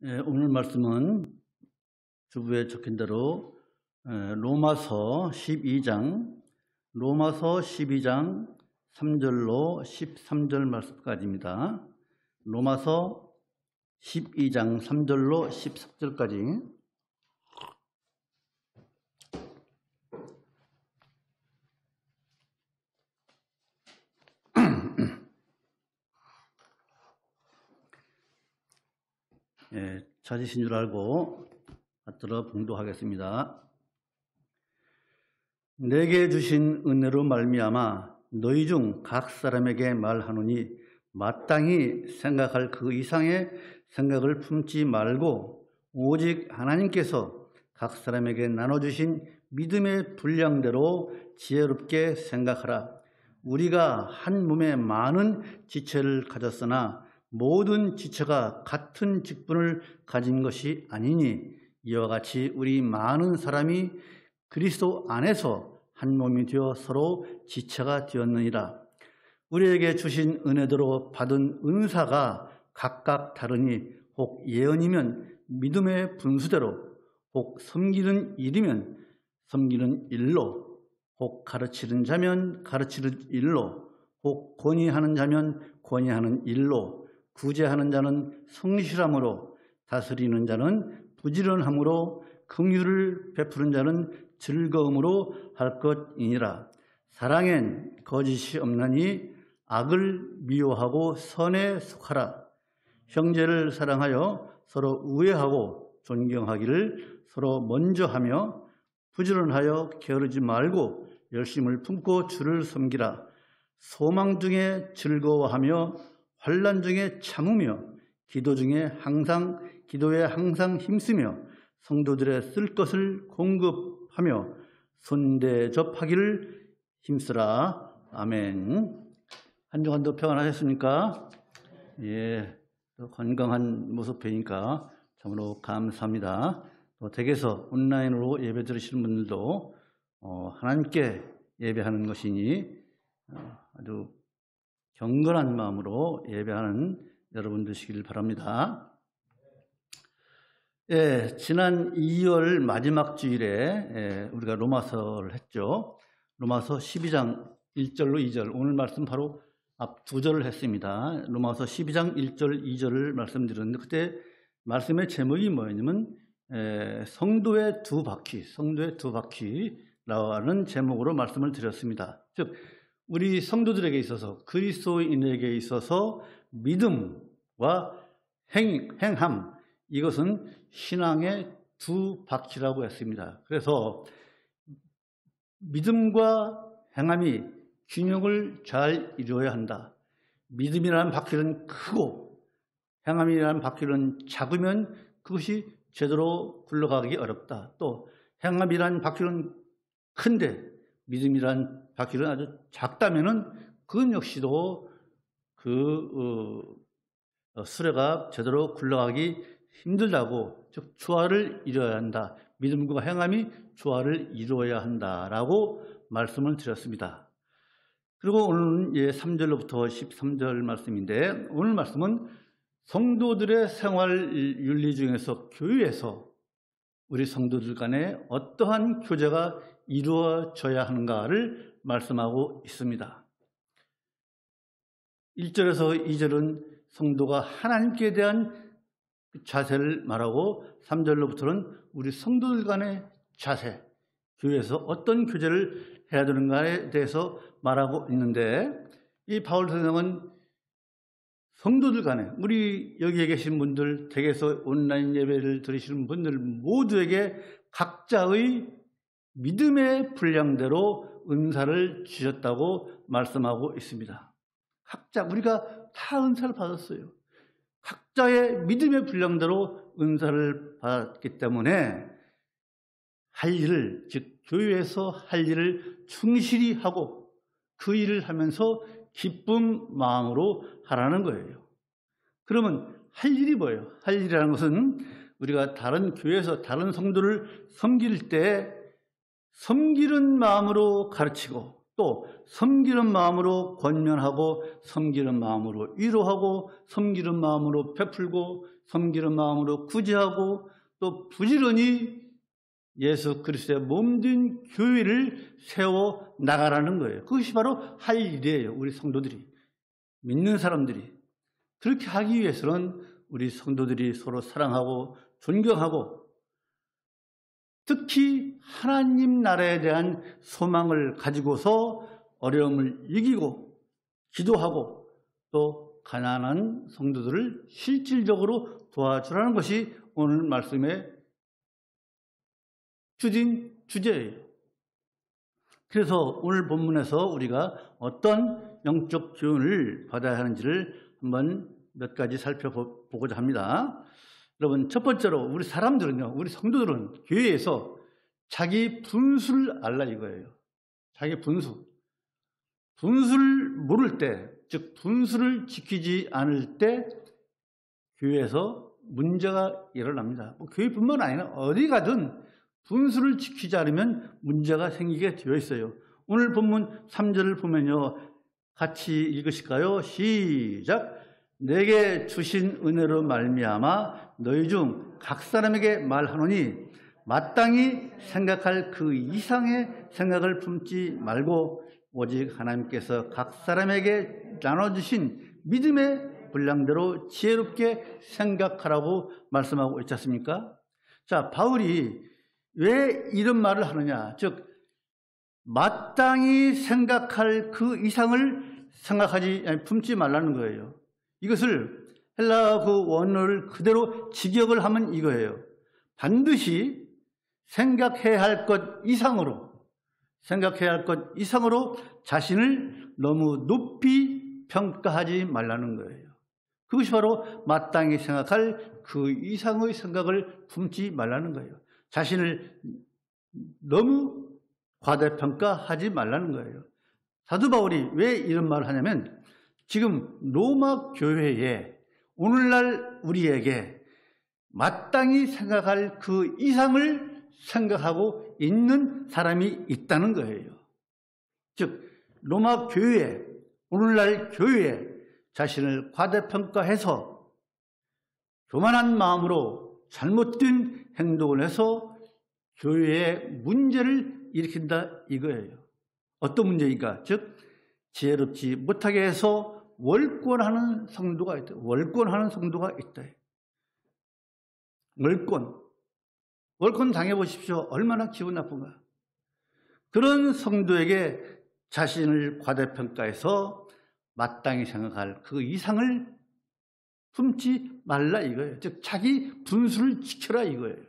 오늘 말씀은 주부에 적힌 대로 로마서 12장 3절로 13절 말씀까지입니다. 로마서 12장 3절로 13절까지. 찾으신 줄 알고 받들어 봉독하겠습니다. 내게 주신 은혜로 말미암아 너희 중 각 사람에게 말하노니 마땅히 생각할 그 이상의 생각을 품지 말고 오직 하나님께서 각 사람에게 나눠주신 믿음의 분량대로 지혜롭게 생각하라. 우리가 한 몸에 많은 지체를 가졌으나 모든 지체가 같은 직분을 가진 것이 아니니 이와 같이 우리 많은 사람이 그리스도 안에서 한 몸이 되어 서로 지체가 되었느니라. 우리에게 주신 은혜대로 받은 은사가 각각 다르니 혹 예언이면 믿음의 분수대로, 혹 섬기는 일이면 섬기는 일로, 혹 가르치는 자면 가르치는 일로, 혹 권위하는 자면 권위하는 일로, 구제하는 자는 성실함으로, 다스리는 자는 부지런함으로, 긍휼을 베푸는 자는 즐거움으로 할 것이니라. 사랑엔 거짓이 없나니 악을 미워하고 선에 속하라. 형제를 사랑하여 서로 우애하고 존경하기를 서로 먼저 하며 부지런하여 게으르지 말고 열심을 품고 주를 섬기라. 소망 중에 즐거워하며 환난 중에 참으며 기도에 항상 힘쓰며 성도들의 쓸 것을 공급하며 손대접하기를 힘쓰라. 아멘. 한 주간도 평안하셨습니까? 예, 건강한 모습 뵈니까 참으로 감사합니다. 또 댁에서 온라인으로 예배 들으시는 분들도 하나님께 예배하는 것이니 아주 경건한 마음으로 예배하는 여러분 되시길 바랍니다. 지난 2월 마지막 주일에 우리가 로마서를 했죠. 로마서 12장 1절로 2절, 오늘 말씀 바로 앞 두 절을 했습니다. 로마서 12장 1절, 2절을 말씀드렸는데 그때 말씀의 제목이 뭐였냐면 성도의 두 바퀴라는 제목으로 말씀을 드렸습니다. 즉 우리 성도들에게 있어서, 그리스도인에게 있어서 믿음과 행함, 이것은 신앙의 두 바퀴라고 했습니다. 그래서 믿음과 행함이 균형을 잘 이루어야 한다. 믿음이라는 바퀴는 크고 행함이라는 바퀴는 작으면 그것이 제대로 굴러가기 어렵다. 또 행함이라는 바퀴는 큰데 믿음이란 바퀴는 아주 작다면은 그건 역시도 수레가 제대로 굴러가기 힘들다고, 즉 조화를 이루어야 한다. 믿음과 행함이 조화를 이루어야 한다라고 말씀을 드렸습니다. 그리고 오늘은 3절로부터 13절 말씀인데, 오늘 말씀은 성도들의 생활 윤리 중에서 교회에서 우리 성도들 간에 어떠한 교제가 이루어져야 하는가를 말씀하고 있습니다. 1절에서 2절은 성도가 하나님께 대한 자세를 말하고 3절로부터는 우리 성도들 간의 자세, 교회에서 어떤 교제를 해야 되는가에 대해서 말하고 있는데, 이 바울 선생은 성도들 간에, 우리 여기에 계신 분들, 댁에서 온라인 예배를 들으시는 분들 모두에게 각자의 믿음의 분량대로 은사를 주셨다고 말씀하고 있습니다. 각자, 우리가 다 은사를 받았어요. 각자의 믿음의 분량대로 은사를 받았기 때문에 할 일을, 즉 교회에서 할 일을 충실히 하고 그 일을 하면서 기쁜 마음으로 하라는 거예요. 그러면 할 일이 뭐예요? 할 일이라는 것은 우리가 다른 교회에서 다른 성도를 섬길 때 섬기는 마음으로 가르치고, 또 섬기는 마음으로 권면하고, 섬기는 마음으로 위로하고, 섬기는 마음으로 베풀고, 섬기는 마음으로 구제하고 또 부지런히 예수 그리스도의 몸된 교회를 세워 나가라는 거예요. 그것이 바로 할 일이에요. 우리 성도들이, 믿는 사람들이. 그렇게 하기 위해서는 우리 성도들이 서로 사랑하고 존경하고 특히 하나님 나라에 대한 소망을 가지고서 어려움을 이기고 기도하고 또 가난한 성도들을 실질적으로 도와주라는 것이 오늘 말씀의 주제예요. 그래서 오늘 본문에서 우리가 어떤 영적 교훈을 받아야 하는지를 한번 몇 가지 살펴보고자 합니다. 여러분, 첫 번째로 우리 사람들은요, 우리 성도들은 교회에서 자기 분수를 알라 이거예요. 자기 분수. 분수를 모를 때, 즉 분수를 지키지 않을 때 교회에서 문제가 일어납니다. 교회뿐만 아니라 어디 가든 분수를 지키지 않으면 문제가 생기게 되어 있어요. 오늘 본문 3절을 보면요, 같이 읽으실까요? 시작. 내게 주신 은혜로 말미암아 너희 중 각 사람에게 말하노니 마땅히 생각할 그 이상의 생각을 품지 말고 오직 하나님께서 각 사람에게 나눠주신 믿음의 분량대로 지혜롭게 생각하라고 말씀하고 있지 않습니까? 자, 바울이 왜 이런 말을 하느냐? 즉 마땅히 생각할 그 이상을 품지 말라는 거예요. 이것을 헬라어 그 원어를 그대로 직역을 하면 이거예요. 반드시 생각해야 할 것 이상으로 자신을 너무 높이 평가하지 말라는 거예요. 그것이 바로 마땅히 생각할 그 이상의 생각을 품지 말라는 거예요. 자신을 너무 과대평가하지 말라는 거예요. 사도 바울이 왜 이런 말을 하냐면 지금 로마 교회에 오늘날 우리에게 마땅히 생각할 그 이상을 생각하고 있는 사람이 있다는 거예요. 즉 로마 교회에, 오늘날 교회에 자신을 과대평가해서 교만한 마음으로 잘못된 행동을 해서 교회에 문제를 일으킨다 이거예요. 어떤 문제인가? 즉 지혜롭지 못하게 해서 월권하는 성도가 있다. 월권하는 성도가 있다. 월권 당해보십시오. 얼마나 기분 나쁜가. 그런 성도에게 자신을 과대평가해서 마땅히 생각할 그 이상을 품지 말라 이거예요. 즉 자기 분수를 지켜라 이거예요.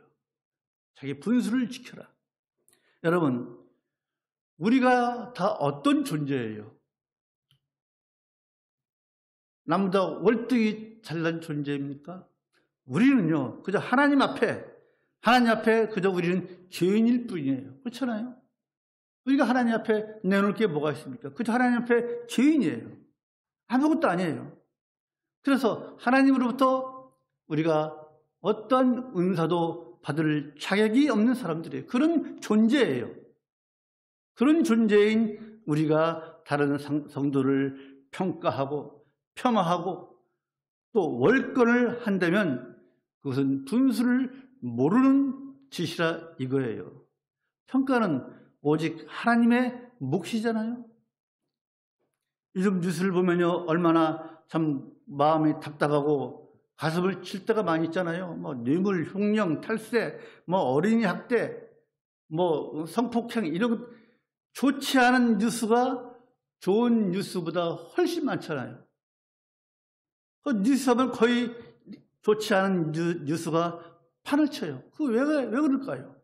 자기 분수를 지켜라. 여러분, 우리가 다 어떤 존재예요? 남보다 월등히 잘난 존재입니까? 우리는요, 그저 하나님 앞에 그저 우리는 죄인일 뿐이에요. 그렇잖아요? 우리가 하나님 앞에 내놓을 게 뭐가 있습니까? 그저 하나님 앞에 죄인이에요. 아무것도 아니에요. 그래서 하나님으로부터 우리가 어떤 은사도 받을 자격이 없는 사람들이에요. 그런 존재예요. 그런 존재인 우리가 다른 성도를 평가하고 폄하하고 또 월권을 한다면 그것은 분수를 모르는 짓이라 이거예요. 평가는 오직 하나님의 몫이잖아요. 요즘 뉴스를 보면요, 얼마나 참 마음이 답답하고 가슴을 칠 때가 많이 있잖아요. 뭐 뇌물, 흉령, 탈세, 뭐 어린이 학대, 뭐 성폭행 이런 좋지 않은 뉴스가 좋은 뉴스보다 훨씬 많잖아요. 그 뉴스 하면 거의 좋지 않은 뉴스가 판을 쳐요. 왜 그럴까요?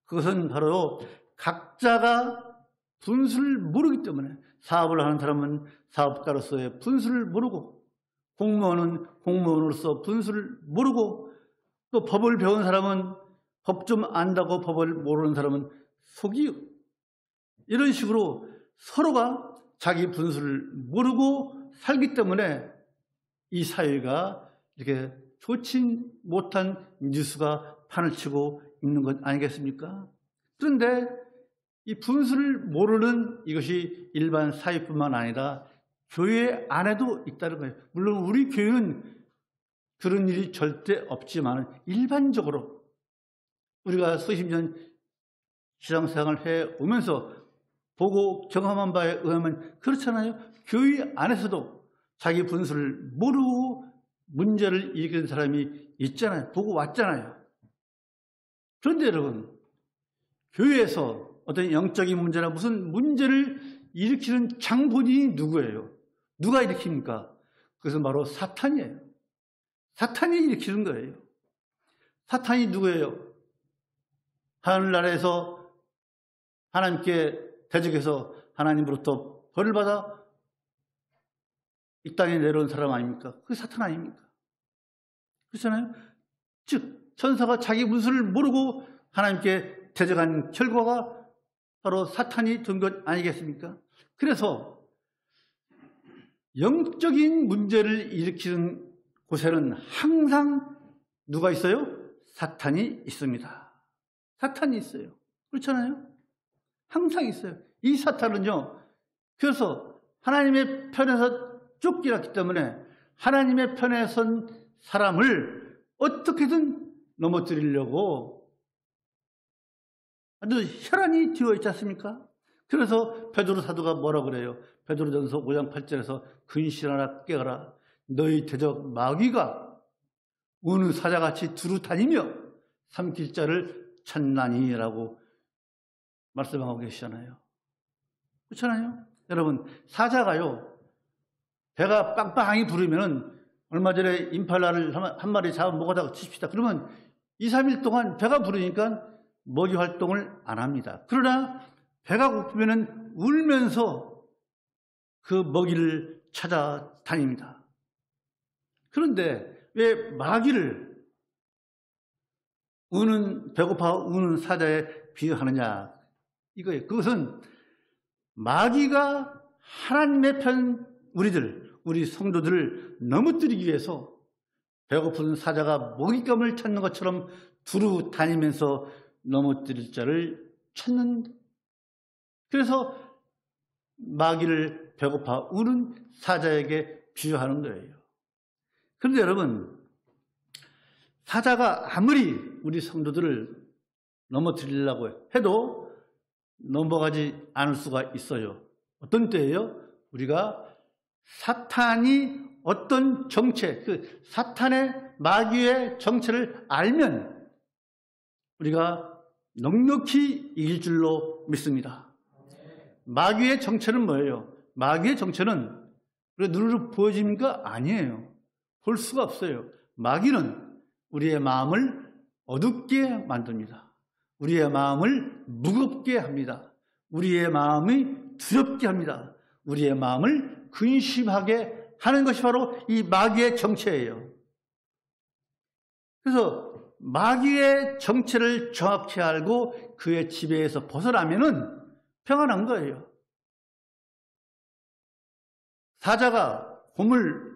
그것은 바로 각자가 분수를 모르기 때문에 사업을 하는 사람은 사업가로서의 분수를 모르고 공무원은 공무원으로서 분수를 모르고 또 법을 배운 사람은 법 좀 안다고 법을 모르는 사람은 속이요. 이런 식으로 서로가 자기 분수를 모르고 살기 때문에 이 사회가 이렇게 좋지 못한 뉴스가 판을 치고 있는 것 아니겠습니까? 그런데 이 분수를 모르는 이것이 일반 사회뿐만 아니라 교회 안에도 있다는 거예요. 물론 우리 교회는 그런 일이 절대 없지만 일반적으로 우리가 수십 년 신앙생활을 해오면서 보고 경험한 바에 의하면 그렇잖아요. 교회 안에서도 자기 분수를 모르고 문제를 일으키는 사람이 있잖아요. 보고 왔잖아요. 그런데 여러분, 교회에서 어떤 영적인 문제나 무슨 문제를 일으키는 장본인이 누구예요? 누가 일으킵니까? 그것은 바로 사탄이에요. 사탄이 일으키는 거예요. 사탄이 누구예요? 하늘나라에서 하나님께 대적해서 하나님으로부터 벌을 받아 이 땅에 내려온 사람 아닙니까? 그게 사탄 아닙니까? 그렇잖아요? 즉 천사가 자기 문수를 모르고 하나님께 대적한 결과가 바로 사탄이 된 것 아니겠습니까? 그래서 영적인 문제를 일으키는 곳에는 항상 누가 있어요? 사탄이 있습니다. 사탄이 있어요. 그렇잖아요? 항상 있어요. 이 사탄은요, 그래서 하나님의 편에서 쫓기었기 때문에 하나님의 편에 선 사람을 어떻게든 넘어뜨리려고 아주 혈안이 뒤어 있지 않습니까? 그래서 베드로 사도가 뭐라 그래요? 베드로전서 5장 8절에서 근실하나 깨어라. 너희 대적 마귀가 우는 사자같이 두루 다니며 삼킬 자를 찾나니라고 말씀하고 계시잖아요. 그렇잖아요? 여러분, 사자가요, 배가 빵빵히 부르면은 얼마 전에 임팔라를 한 마리 잡아 먹어다가 칩시다. 그러면 2, 3일 동안 배가 부르니까 먹이 활동을 안 합니다. 그러나 배가 고프면은 울면서 그 먹이를 찾아다닙니다. 그런데 왜 마귀를 배고파 우는 사자에 비유하느냐 이거예요. 그것은 마귀가 하나님의 편 우리 성도들을 넘어뜨리기 위해서 배고픈 사자가 먹잇감을 찾는 것처럼 두루 다니면서 넘어뜨릴 자를 찾는, 그래서 마귀를 배고파 우는 사자에게 비유하는 거예요. 그런데 여러분, 사자가 아무리 우리 성도들을 넘어뜨리려고 해도 넘어가지 않을 수가 있어요. 어떤 때예요? 우리가 사탄이 어떤 정체, 그 사탄의 마귀의 정체를 알면 우리가 넉넉히 이길 줄로 믿습니다. 마귀의 정체는 뭐예요? 마귀의 정체는 우리가 눈으로 보여집니까? 아니에요. 볼 수가 없어요. 마귀는 우리의 마음을 어둡게 만듭니다. 우리의 마음을 무겁게 합니다. 우리의 마음이 두렵게 합니다. 우리의 마음을 근심하게 하는 것이 바로 이 마귀의 정체예요. 그래서 마귀의 정체를 정확히 알고 그의 지배에서 벗어나면은 평안한 거예요. 사자가 곰을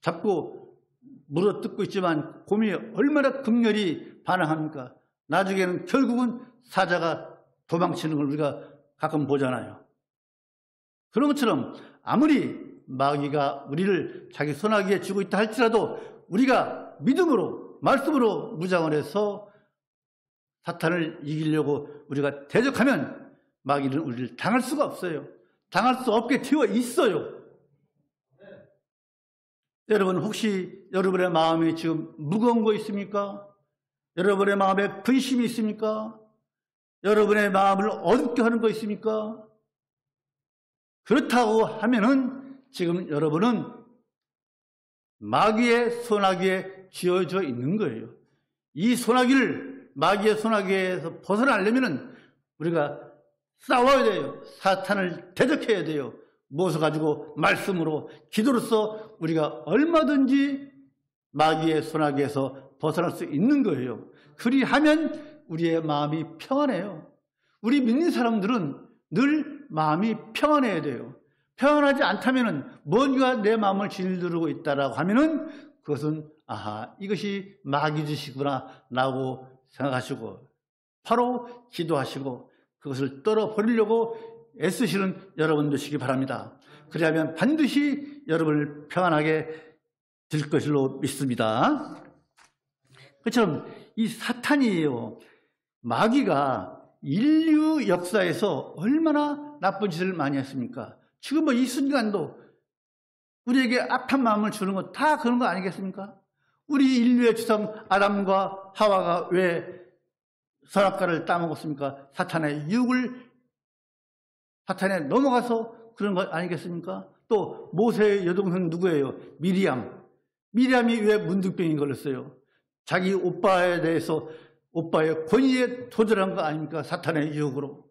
잡고 물어뜯고 있지만 곰이 얼마나 극렬히 반항합니까? 나중에는 결국은 사자가 도망치는 걸 우리가 가끔 보잖아요. 그런 것처럼 아무리 마귀가 우리를 자기 손아귀에 쥐고 있다 할지라도 우리가 믿음으로 말씀으로 무장을 해서 사탄을 이기려고 우리가 대적하면 마귀는 우리를 당할 수가 없어요. 당할 수 없게 되어 있어요. 여러분, 혹시 여러분의 마음이 지금 무거운 거 있습니까? 여러분의 마음에 근심이 있습니까? 여러분의 마음을 어둡게 하는 거 있습니까? 그렇다고 하면은 지금 여러분은 마귀의 소나기에 쥐어져 있는 거예요. 이 소나기를, 마귀의 소나기에서 벗어나려면은 우리가 싸워야 돼요. 사탄을 대적해야 돼요. 무엇을 가지고? 말씀으로, 기도로서 우리가 얼마든지 마귀의 소나기에서 벗어날 수 있는 거예요. 그리하면 우리의 마음이 평안해요. 우리 믿는 사람들은 늘 마음이 평안해야 돼요. 평안하지 않다면은 뭔가 내 마음을 짓누르고 있다라고 하면은 그것은 아하, 이것이 마귀 짓이구나 라고 생각하시고 바로 기도하시고 그것을 떨어버리려고 애쓰시는 여러분 되시기 바랍니다. 그리하면 반드시 여러분을 평안하게 될 것으로 믿습니다. 그처럼 이 사탄이에요. 마귀가 인류 역사에서 얼마나 나쁜 짓을 많이 했습니까? 지금 뭐 이 순간도 우리에게 악한 마음을 주는 것 다 그런 거 아니겠습니까? 우리 인류의 주상 아담과 하와가 왜 선악과를 따먹었습니까? 사탄의 유혹을, 사탄에 넘어가서 그런 거 아니겠습니까? 또 모세의 여동생 누구예요? 미리암이 왜 문둥병이 걸렸어요? 자기 오빠에 대해서 오빠의 권위에 도전한 거 아닙니까? 사탄의 유혹으로.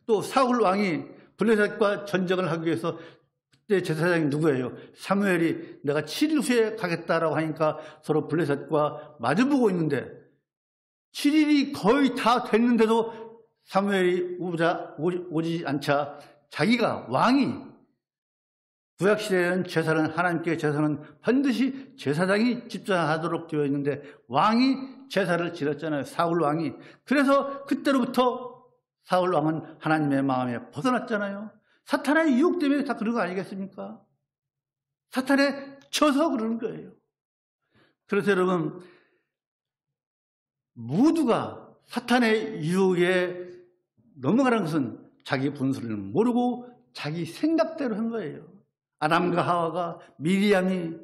또 사울 왕이 블레셋과 전쟁을 하기 위해서 그때 제사장이 누구예요? 사무엘이 내가 7일 후에 가겠다라고 하니까 서로 블레셋과 마주보고 있는데 7일이 거의 다 됐는데도 사무엘이 오지 않자 자기가 왕이 구약시대에는 제사는 하나님께 제사는 반드시 제사장이 집전하도록 되어 있는데 왕이 제사를 지냈잖아요. 사울 왕이. 그래서 그때로부터 사울 왕은 하나님의 마음에 벗어났잖아요. 사탄의 유혹 때문에 다 그런 거 아니겠습니까? 사탄에 져서 그러는 거예요. 그래서 여러분 모두가 사탄의 유혹에 넘어가는 것은 자기 분수를 모르고 자기 생각대로 한 거예요. 아담과 하와가, 미리암이,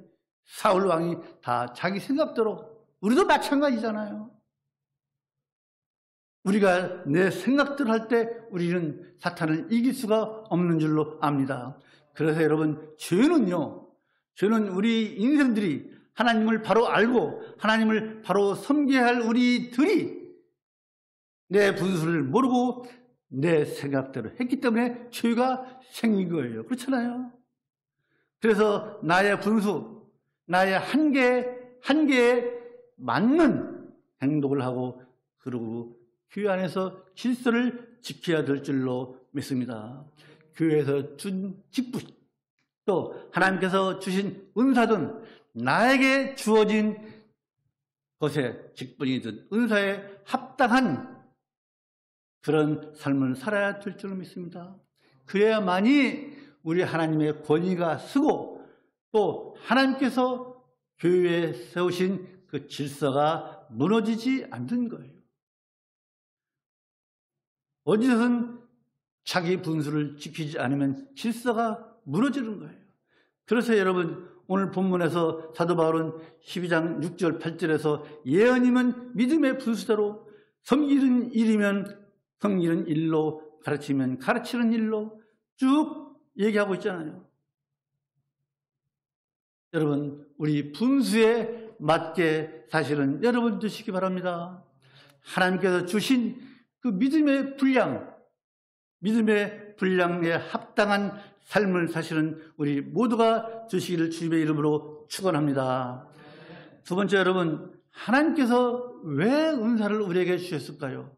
사울 왕이 다 자기 생각대로. 우리도 마찬가지잖아요. 우리가 내 생각대로 할 때 우리는 사탄을 이길 수가 없는 줄로 압니다. 그래서 여러분 죄는 우리 인생들이 하나님을 바로 알고 하나님을 바로 섬겨야 할 우리들이 내 분수를 모르고 내 생각대로 했기 때문에 죄가 생긴 거예요. 그렇잖아요. 그래서 나의 분수, 나의 한계에 맞는 행동을 하고 그러고 교회 안에서 질서를 지켜야 될 줄로 믿습니다. 교회에서 준 직분, 또 하나님께서 주신 은사든 나에게 주어진 것에 직분이든 은사에 합당한 그런 삶을 살아야 될 줄로 믿습니다. 그래야만이 우리 하나님의 권위가 서고 또 하나님께서 교회에 세우신 그 질서가 무너지지 않는 거예요. 어디서든 자기 분수를 지키지 않으면 질서가 무너지는 거예요. 그래서 여러분 오늘 본문에서 사도 바울은 12장 6절 8절에서 예언이면 믿음의 분수대로 섬기는 일이면 섬기는 일로 가르치면 가르치는 일로 쭉 얘기하고 있잖아요. 여러분 우리 분수에 맞게 사실은 여러분 드시기 바랍니다. 하나님께서 주신 그 믿음의 분량에 합당한 삶을 사실은 우리 모두가 주시기를 주님의 이름으로 축원합니다. 두 번째 여러분 하나님께서 왜 은사를 우리에게 주셨을까요?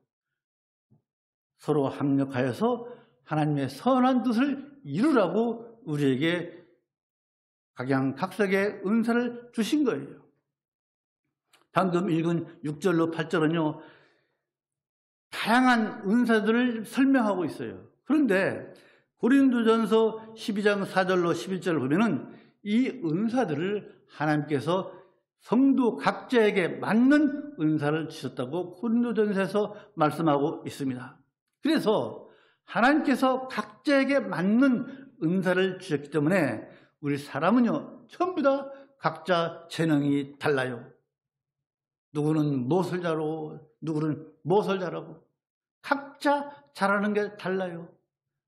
서로 합력하여서 하나님의 선한 뜻을 이루라고 우리에게 각양각색의 은사를 주신 거예요. 방금 읽은 6절로 8절은요. 다양한 은사들을 설명하고 있어요. 그런데 고린도전서 12장 4절로 11절을 보면은 이 은사들을 하나님께서 성도 각자에게 맞는 은사를 주셨다고 고린도전서에서 말씀하고 있습니다. 그래서 하나님께서 각자에게 맞는 은사를 주셨기 때문에 우리 사람은요 전부 다 각자 재능이 달라요. 누구는 무엇을 잘하고 누구는 무엇을 잘하고 각자 잘하는 게 달라요.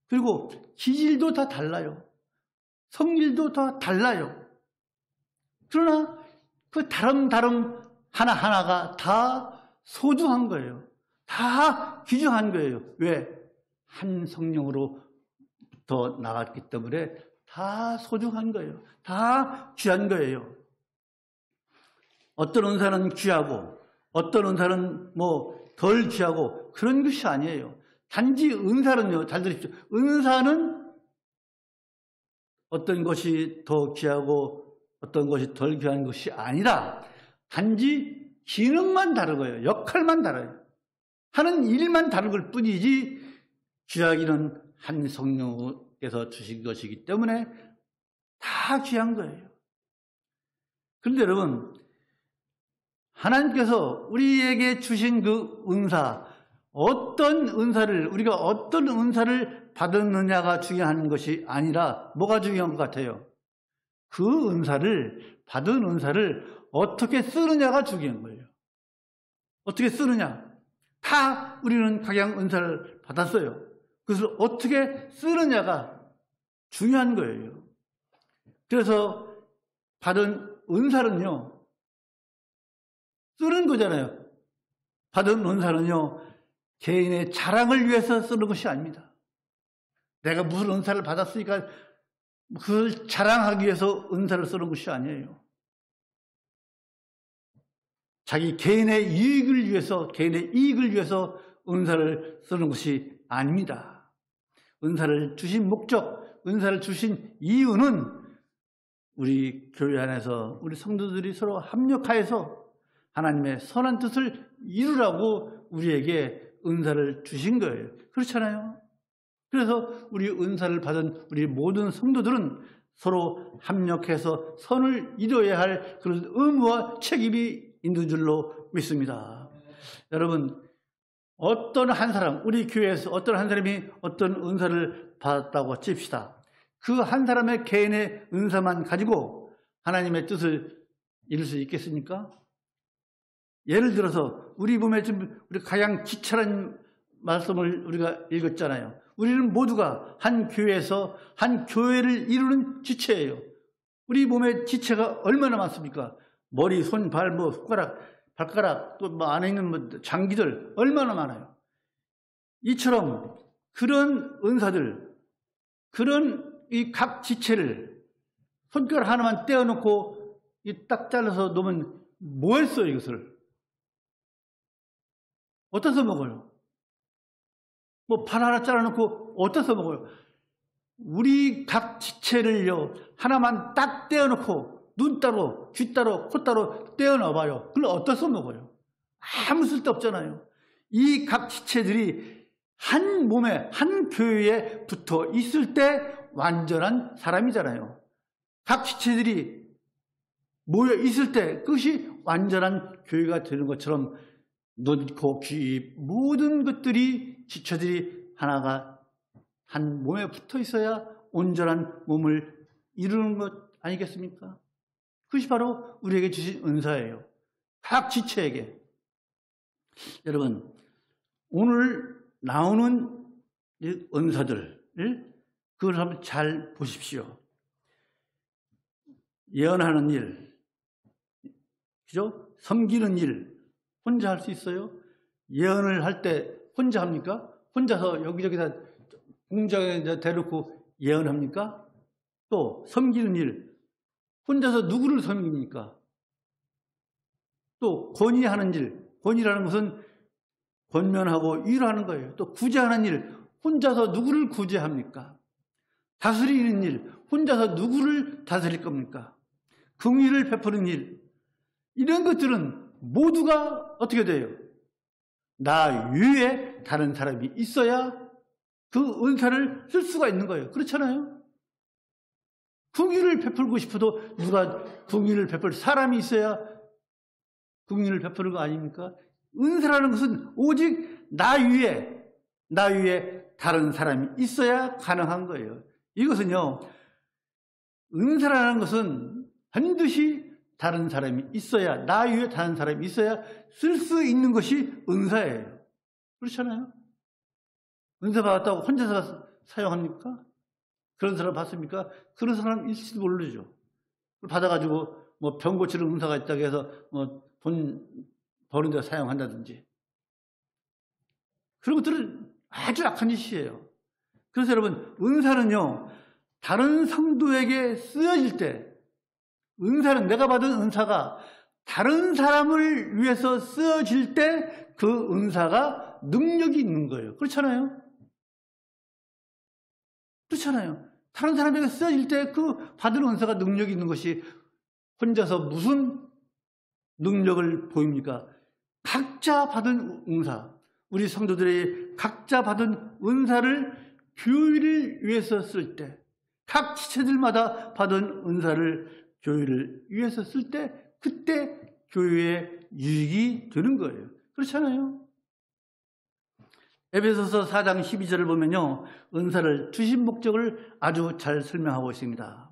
그리고 기질도 다 달라요. 성질도 다 달라요. 그러나 그 다름 하나하나가 다 소중한 거예요. 다 귀중한 거예요. 왜? 한 성령으로부터 나왔기 때문에 다 소중한 거예요. 다 귀한 거예요. 어떤 은사는 귀하고 어떤 은사는 덜 귀하고 그런 것이 아니에요. 단지 은사는요, 잘 들으십시오. 은사는 어떤 것이 더 귀하고 어떤 것이 덜 귀한 것이 아니라 단지 기능만 다른 거예요. 역할만 다르요. 하는 일만 다른 걸 뿐이지 귀하기는 한 성령께서 주신 것이기 때문에 다 귀한 거예요. 그런데 여러분, 하나님께서 우리에게 주신 그 은사, 우리가 어떤 은사를 받았느냐가 중요한 것이 아니라 뭐가 중요한 것 같아요? 받은 은사를 어떻게 쓰느냐가 중요한 거예요. 어떻게 쓰느냐. 다 우리는 각양 은사를 받았어요. 그것을 어떻게 쓰느냐가 중요한 거예요. 그래서 받은 은사는요, 쓰는 거잖아요. 받은 은사는요, 개인의 자랑을 위해서 쓰는 것이 아닙니다. 내가 무슨 은사를 받았으니까 그걸 자랑하기 위해서 은사를 쓰는 것이 아니에요. 자기 개인의 이익을 위해서 은사를 쓰는 것이 아닙니다. 은사를 주신 목적, 은사를 주신 이유는 우리 교회 안에서 우리 성도들이 서로 합력하여서 하나님의 선한 뜻을 이루라고 우리에게 은사를 주신 거예요. 그렇잖아요. 그래서 우리 은사를 받은 우리 모든 성도들은 서로 합력해서 선을 이루어야 할 그런 의무와 책임이 있는 줄로 믿습니다. 여러분, 우리 교회에서 어떤 한 사람이 어떤 은사를 받았다고 칩시다. 그 한 사람의 개인의 은사만 가지고 하나님의 뜻을 이룰 수 있겠습니까? 예를 들어서 우리 몸에 지금 우리 가장 지체라는 말씀을 우리가 읽었잖아요. 우리는 모두가 한 교회에서 한 교회를 이루는 지체예요. 우리 몸의 지체가 얼마나 많습니까? 머리, 손, 발, 손가락, 발가락, 또 안에 있는 장기들 얼마나 많아요. 이처럼 그런 은사들, 그런 이 각 지체를 손가락 하나만 떼어놓고 딱 잘라서 놓으면 뭐 했어요, 이것을? 어디서 먹어요? 발 하나 잘라놓고 어디서 먹어요? 우리 각 지체를요, 하나만 딱 떼어놓고 눈 따로, 귀 따로, 코 따로 떼어놔봐요. 그걸 어디서 먹어요? 아무 쓸데없잖아요. 이 각 지체들이 한 몸에, 한 교회에 붙어 있을 때 완전한 사람이잖아요. 각 지체들이 모여 있을 때 그것이 완전한 교회가 되는 것처럼 눈, 코, 귀 모든 것들이 지체들이 하나가 한 몸에 붙어 있어야 온전한 몸을 이루는 것 아니겠습니까? 그것이 바로 우리에게 주신 은사예요. 각 지체에게. 여러분, 오늘 나오는 이 은사들, 그걸 한번 잘 보십시오. 예언하는 일, 그죠? 섬기는 일, 혼자 할 수 있어요? 예언을 할 때 혼자 합니까? 혼자서 여기저기다 공장에 대놓고 예언합니까? 또 섬기는 일, 혼자서 누구를 섬깁니까? 또 권위하는 일, 권위라는 것은 권면하고 일하는 거예요. 또 구제하는 일, 혼자서 누구를 구제합니까? 다스리는 일, 혼자서 누구를 다스릴 겁니까? 긍휼을 베푸는 일, 이런 것들은 모두가 어떻게 돼요? 나 위에 다른 사람이 있어야 그 은사를 쓸 수가 있는 거예요. 그렇잖아요? 긍휼을 베풀고 싶어도 누가 긍휼을 베풀 사람이 있어야 긍휼을 베푸는 거 아닙니까? 은사라는 것은 오직 나 위에 다른 사람이 있어야 가능한 거예요. 이것은요, 은사라는 것은 반드시 다른 사람이 있어야, 나 위에 다른 사람이 있어야 쓸 수 있는 것이 은사예요. 그렇잖아요? 은사 받았다고 혼자서 사용합니까? 그런 사람 봤습니까? 그런 사람 있을지도 모르죠. 받아가지고 병 고치는 은사가 있다고 해서 돈 버는 데 사용한다든지. 그런 것들은 아주 악한 짓이에요. 그래서 여러분, 은사는요, 다른 성도에게 쓰여질 때, 은사는, 내가 받은 은사가 다른 사람을 위해서 쓰여질 때 그 은사가 능력이 있는 거예요. 그렇잖아요? 그렇잖아요. 다른 사람에게 쓰여질 때 그 받은 은사가 능력이 있는 것이 혼자서 무슨 능력을 보입니까? 각자 받은 은사, 우리 성도들이 각자 받은 은사를 교회를 위해서 쓸 때, 각 지체들마다 받은 은사를 교회를 위해서 쓸 때 그때 교회에 유익이 되는 거예요. 그렇잖아요. 에베소서 4장 12절을 보면요, 은사를 주신 목적을 아주 잘 설명하고 있습니다.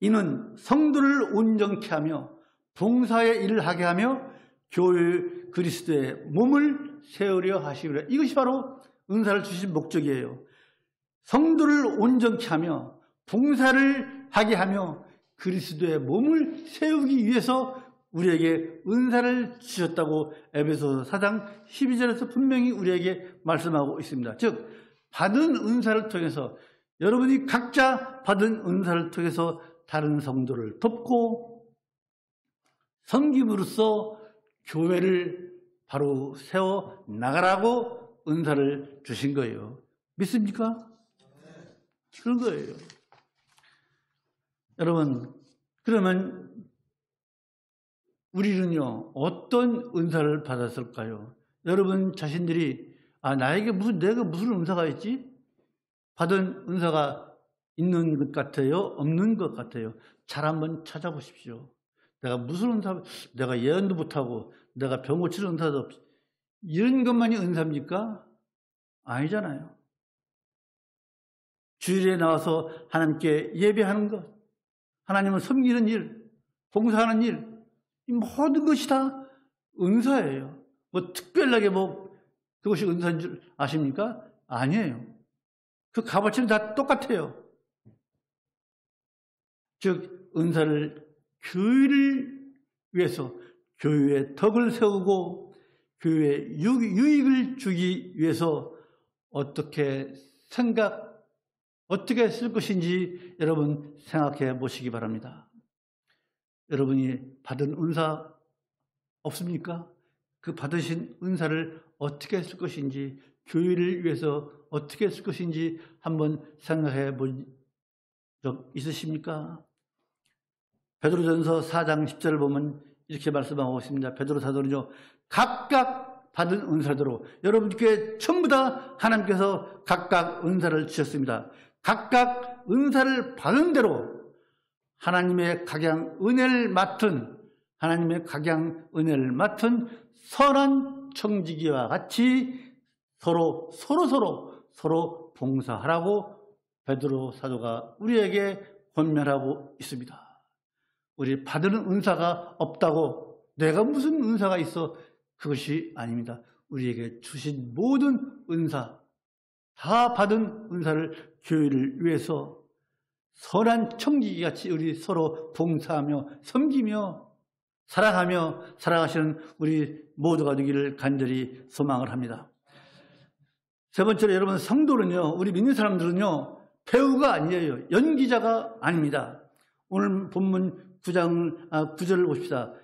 이는 성도를 온전케 하며 봉사의 일을 하게 하며 교회 그리스도의 몸을 세우려 하시기로. 이것이 바로 은사를 주신 목적이에요. 성도를 온전케 하며 봉사를 하게 하며 그리스도의 몸을 세우기 위해서 우리에게 은사를 주셨다고 에베소서 4장 12절에서 분명히 우리에게 말씀하고 있습니다. 즉 받은 은사를 통해서, 여러분이 각자 받은 은사를 통해서 다른 성도를 돕고 섬김으로써 교회를 바로 세워 나가라고 은사를 주신 거예요. 믿습니까? 그런 거예요. 여러분, 그러면 우리는요, 어떤 은사를 받았을까요? 여러분 자신들이 나에게 내가 무슨 은사가 있지? 받은 은사가 있는 것 같아요? 없는 것 같아요? 잘 한번 찾아보십시오. 내가 무슨 은사, 내가 예언도 못하고 내가 병 고치는 은사도 없이, 이런 것만이 은사입니까? 아니잖아요. 주일에 나와서 하나님께 예배하는 것, 하나님을 섬기는 일, 봉사하는 일, 이 모든 것이 다 은사예요. 특별하게 그것이 은사인 줄 아십니까? 아니에요. 그 값어치는 다 똑같아요. 즉 은사를 교회를 위해서, 교회의 덕을 세우고 교회에 유익을 주기 위해서 어떻게 쓸 것인지 여러분 생각해 보시기 바랍니다. 여러분이 받은 은사 없습니까? 그 받으신 은사를 어떻게 쓸 것인지, 교회를 위해서 어떻게 쓸 것인지 한번 생각해 본 적 있으십니까? 베드로전서 4장 10절을 보면 이렇게 말씀하고 있습니다. 베드로 사도는요, 각각 받은 은사대로, 여러분께 전부 다 하나님께서 각각 은사를 주셨습니다. 각각 은사를 받은 대로 하나님의 각양 은혜를 맡은 선한 청지기와 같이 서로 봉사하라고 베드로 사도가 우리에게 권면하고 있습니다. 우리 받은 은사가 없다고 내가 무슨 은사가 있어, 그것이 아닙니다. 우리에게 주신 모든 은사, 다 받은 은사를 교회를 위해서 선한 청지기같이 우리 서로 봉사하며 섬기며 사랑하며 살아가시는 우리 모두가 되기를 간절히 소망을 합니다. 세 번째로, 여러분, 성도는요, 우리 믿는 사람들은요, 배우가 아니에요. 연기자가 아닙니다. 오늘 본문 9절을 보십시다.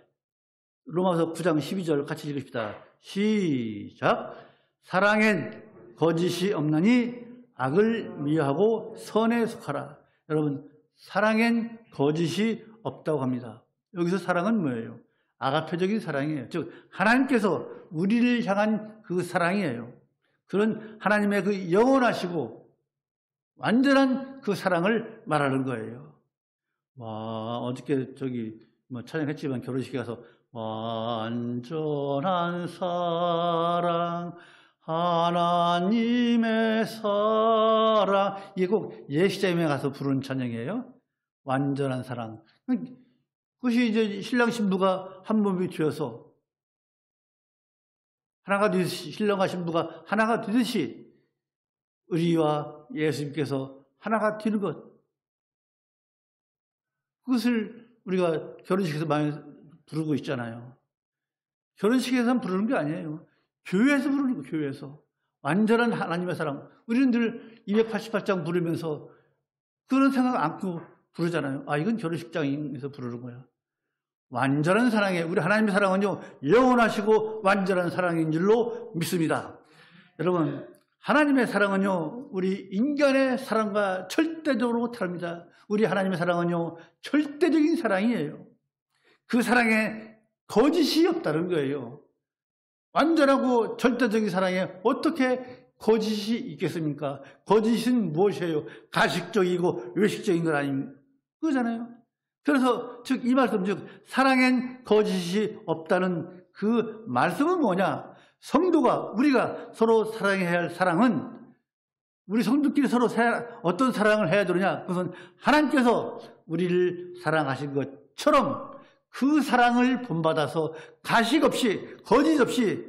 로마서 9장 12절 같이 읽읍시다. 시작. 사랑엔 거짓이 없나니 악을 미워하고 선에 속하라. 여러분, 사랑엔 거짓이 없다고 합니다. 여기서 사랑은 뭐예요? 아가페적인 사랑이에요. 즉 하나님께서 우리를 향한 그 사랑이에요. 그런 하나님의 그 영원하시고 완전한 그 사랑을 말하는 거예요. 어저께 찬양했지만 결혼식에 가서 완전한 사랑, 하나님의 사랑, 이게 꼭 예식장에 가서 부르는 찬양이에요. 완전한 사랑. 그것이 이제 신랑 신부가 한 몸이 되어서 하나가 되듯이, 신랑과 신부가 하나가 되듯이 우리와 예수님께서 하나가 되는 것, 그것을 우리가 결혼식에서 많이 부르고 있잖아요. 결혼식에서만 부르는 게 아니에요. 교회에서 부르는 거예요. 교회에서. 완전한 하나님의 사랑. 우리는 늘 288장 부르면서 그런 생각 안고 부르잖아요. 이건 결혼식장에서 부르는 거야. 완전한 사랑에, 우리 하나님의 사랑은요, 영원하시고 완전한 사랑인 줄로 믿습니다. 여러분, 하나님의 사랑은요, 우리 인간의 사랑과 절대적으로 다릅니다. 우리 하나님의 사랑은요, 절대적인 사랑이에요. 그 사랑에 거짓이 없다는 거예요. 완전하고 절대적인 사랑에 어떻게 거짓이 있겠습니까? 거짓은 무엇이에요? 가식적이고 외식적인 것 그거잖아요. 그래서 즉 이 말씀, 즉 사랑엔 거짓이 없다는 그 말씀은 뭐냐? 성도가, 우리가 서로 사랑해야 할 사랑은, 우리 성도끼리 서로 어떤 사랑을 해야 되느냐? 그것은 하나님께서 우리를 사랑하신 것처럼 그 사랑을 본받아서 가식 없이, 거짓 없이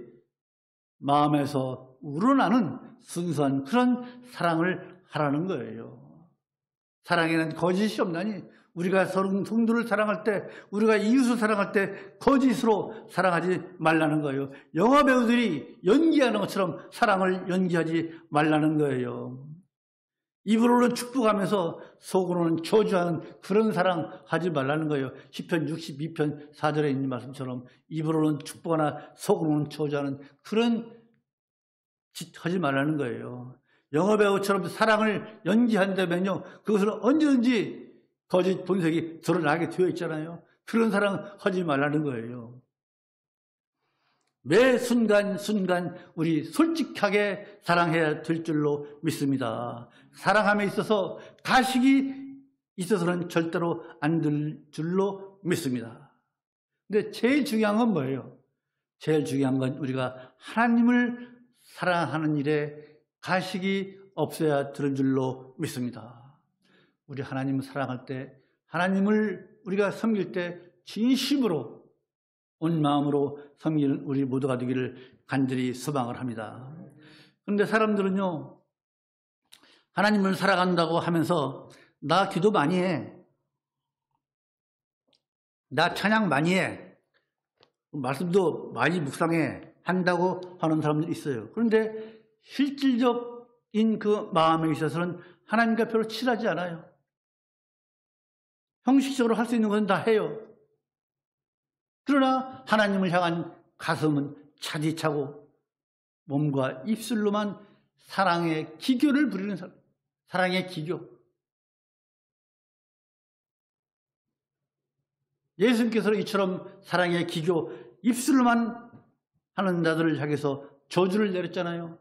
마음에서 우러나는 순수한 그런 사랑을 하라는 거예요. 사랑에는 거짓이 없나니, 우리가 성도를 사랑할 때, 우리가 이웃을 사랑할 때 거짓으로 사랑하지 말라는 거예요. 영화 배우들이 연기하는 것처럼 사랑을 연기하지 말라는 거예요. 입으로는 축복하면서 속으로는 저주하는 그런 사랑 하지 말라는 거예요. 시편 62편 4절에 있는 말씀처럼 입으로는 축복하나 속으로는 저주하는 그런 짓 하지 말라는 거예요. 영화 배우처럼 사랑을 연기한다면요, 그것은 언제든지 거짓 본색이 드러나게 되어 있잖아요. 그런 사랑 하지 말라는 거예요. 매 순간순간 우리 솔직하게 사랑해야 될 줄로 믿습니다. 사랑함에 있어서 가식이 있어서는 절대로 안 될 줄로 믿습니다. 근데 제일 중요한 건 뭐예요? 제일 중요한 건 우리가 하나님을 사랑하는 일에 가식이 없어야 될 줄로 믿습니다. 우리 하나님을 사랑할 때, 하나님을 우리가 섬길 때 진심으로 온 마음으로 섬기는 우리 모두가 되기를 간절히 소망을 합니다. 그런데 사람들은요, 하나님을 사랑한다고 하면서 나 기도 많이 해, 나 찬양 많이 해, 말씀도 많이 묵상해 한다고 하는 사람들이 있어요. 그런데 실질적인 그 마음에 있어서는 하나님과 별로 친하지 않아요. 형식적으로 할 수 있는 것은 다 해요. 그러나 하나님을 향한 가슴은 차디차고 몸과 입술로만 사랑의 기교를 부리는 사람. 사랑의 기교. 예수님께서는 이처럼 사랑의 기교, 입술로만 하는 자들을 향해서 저주를 내렸잖아요.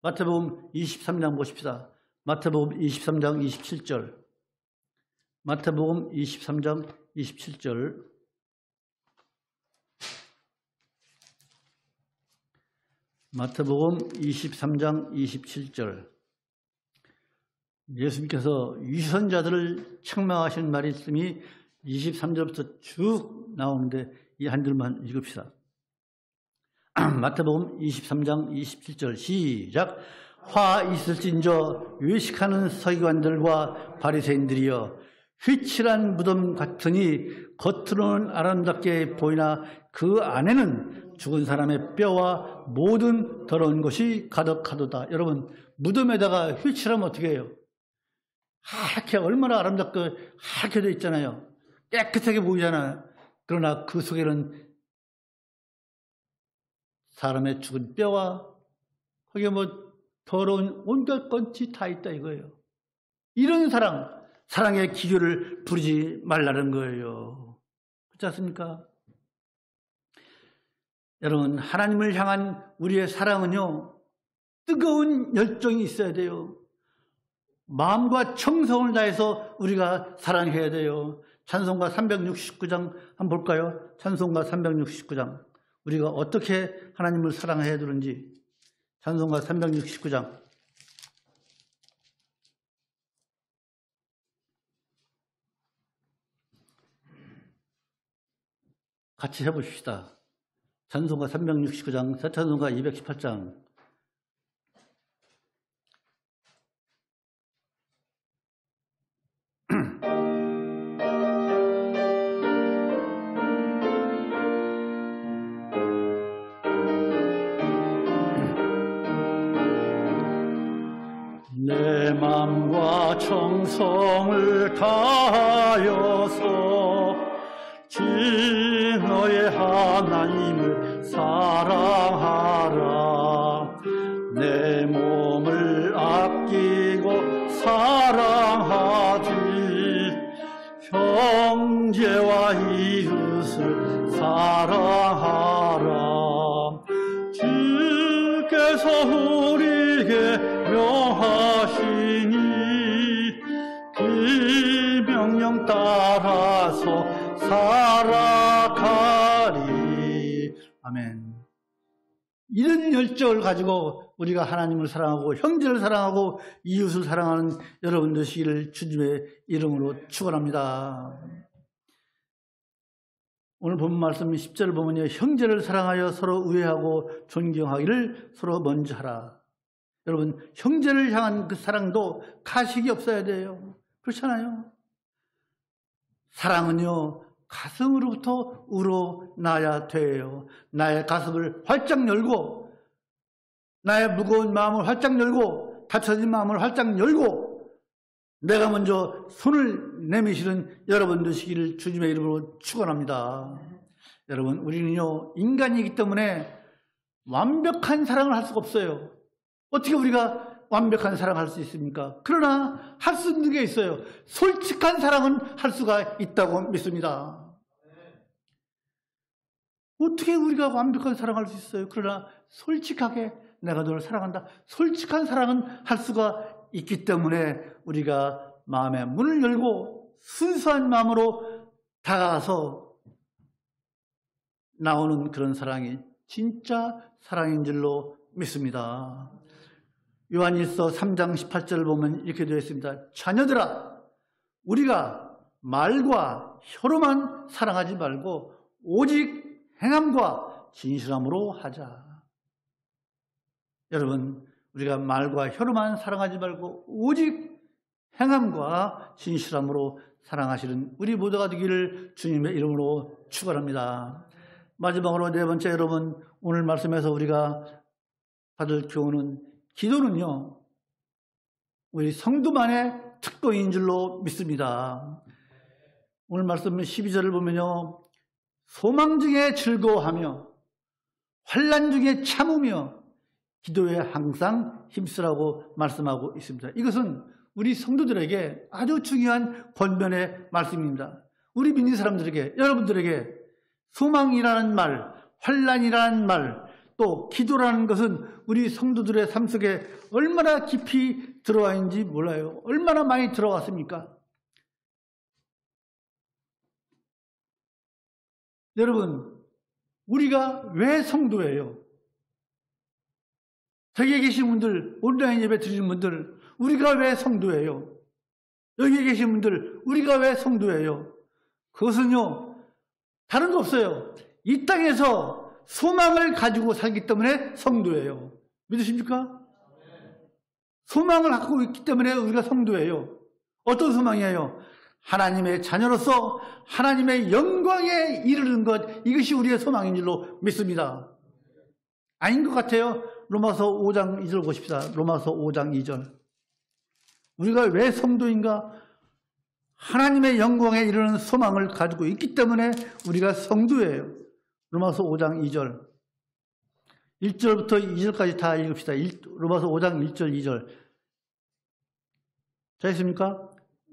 마태복음 23장 보십시다. 마태복음 23장 27절. 마태복음 23장 27절. 마태복음 23장 27절. 예수님께서 위선자들을 책망하신 말씀이 23절부터 쭉 나오는데 이 한 줄만 읽읍시다. 마태복음 23장 27절 시작. 화 있을진저 외식하는 서기관들과 바리새인들이여, 휘칠한 무덤 같으니 겉으로는 아름답게 보이나 그 안에는 죽은 사람의 뼈와 모든 더러운 것이 가득하도다. 여러분, 무덤에다가 휘칠하면 어떻게 해요? 하얗게, 얼마나 아름답고 하얗게 되어 있잖아요. 깨끗하게 보이잖아요. 그러나 그 속에는 사람의 죽은 뼈와 거기에 뭐 더러운 온갖 것이 다 있다 이거예요. 이런 사랑의 기교를 부리지 말라는 거예요. 그렇지 않습니까? 여러분, 하나님을 향한 우리의 사랑은요, 뜨거운 열정이 있어야 돼요. 마음과 정성을 다해서 우리가 사랑해야 돼요. 찬송가 369장 한번 볼까요? 찬송가 369장. 우리가 어떻게 하나님을 사랑해야 되는지. 찬송가 369장. 같이 해보십시다. 찬송가 369장, 새찬송가 218장. 내 맘과 정성을 다하여서 너의 하나님을 사랑하라. 내 몸을 아끼고 사랑하지. 형제와 이웃을 사랑하라. 주께서 우리에게 명하시니 그 명령 살아가리. 아멘. 이런 열정을 가지고 우리가 하나님을 사랑하고 형제를 사랑하고 이웃을 사랑하는 여러분 되시기를 주님의 이름으로 축원합니다. 오늘 본 말씀 10절을 보면요, 형제를 사랑하여 서로 우애하고 존경하기를 서로 먼저 하라. 여러분, 형제를 향한 그 사랑도 가식이 없어야 돼요. 그렇잖아요. 사랑은요, 가슴으로부터 우러나야 돼요. 나의 가슴을 활짝 열고, 나의 무거운 마음을 활짝 열고, 닫혀진 마음을 활짝 열고, 내가 먼저 손을 내미시는 여러분 되시기를 주님의 이름으로 축원합니다. 여러분, 우리는요, 인간이기 때문에 완벽한 사랑을 할 수가 없어요. 어떻게 우리가 완벽한 사랑을 할 수 있습니까? 그러나 할 수 있는 게 있어요. 솔직한 사랑은 할 수가 있다고 믿습니다. 어떻게 우리가 완벽한 사랑을 할 수 있어요? 그러나 솔직하게 내가 너를 사랑한다. 솔직한 사랑은 할 수가 있기 때문에 우리가 마음의 문을 열고 순수한 마음으로 다가가서 나오는 그런 사랑이 진짜 사랑인 줄로 믿습니다. 요한일서 3장 18절을 보면 이렇게 되어 있습니다. 자녀들아, 우리가 말과 혀로만 사랑하지 말고 오직 행함과 진실함으로 하자. 여러분, 우리가 말과 혀로만 사랑하지 말고 오직 행함과 진실함으로 사랑하시는 우리 모두가 되기를 주님의 이름으로 축원합니다. 마지막으로 네 번째, 여러분, 오늘 말씀에서 우리가 받을 교훈은, 기도는요, 우리 성도만의 특권인 줄로 믿습니다. 오늘 말씀 12절을 보면요, 소망 중에 즐거워하며 환난 중에 참으며 기도에 항상 힘쓰라고 말씀하고 있습니다. 이것은 우리 성도들에게 아주 중요한 권면의 말씀입니다. 우리 믿는 사람들에게, 여러분들에게 소망이라는 말, 환난이라는 말, 또 기도라는 것은 우리 성도들의 삶 속에 얼마나 깊이 들어와 있는지 몰라요. 얼마나 많이 들어왔습니까? 여러분, 우리가 왜 성도예요? 저기에 계신 분들, 온라인 예배 드리는 분들, 우리가 왜 성도예요? 여기에 계신 분들, 우리가 왜 성도예요? 그것은요, 다른 거 없어요. 이 땅에서 소망을 가지고 살기 때문에 성도예요. 믿으십니까? 소망을 갖고 있기 때문에 우리가 성도예요. 어떤 소망이에요? 하나님의 자녀로서 하나님의 영광에 이르는 것, 이것이 우리의 소망인 줄로 믿습니다. 아닌 것 같아요. 로마서 5장 2절 보십시다. 로마서 5장 2절. 우리가 왜 성도인가? 하나님의 영광에 이르는 소망을 가지고 있기 때문에 우리가 성도예요. 로마서 5장 2절. 1절부터 2절까지 다 읽읍시다. 로마서 5장 1절 2절. 자, 있습니까?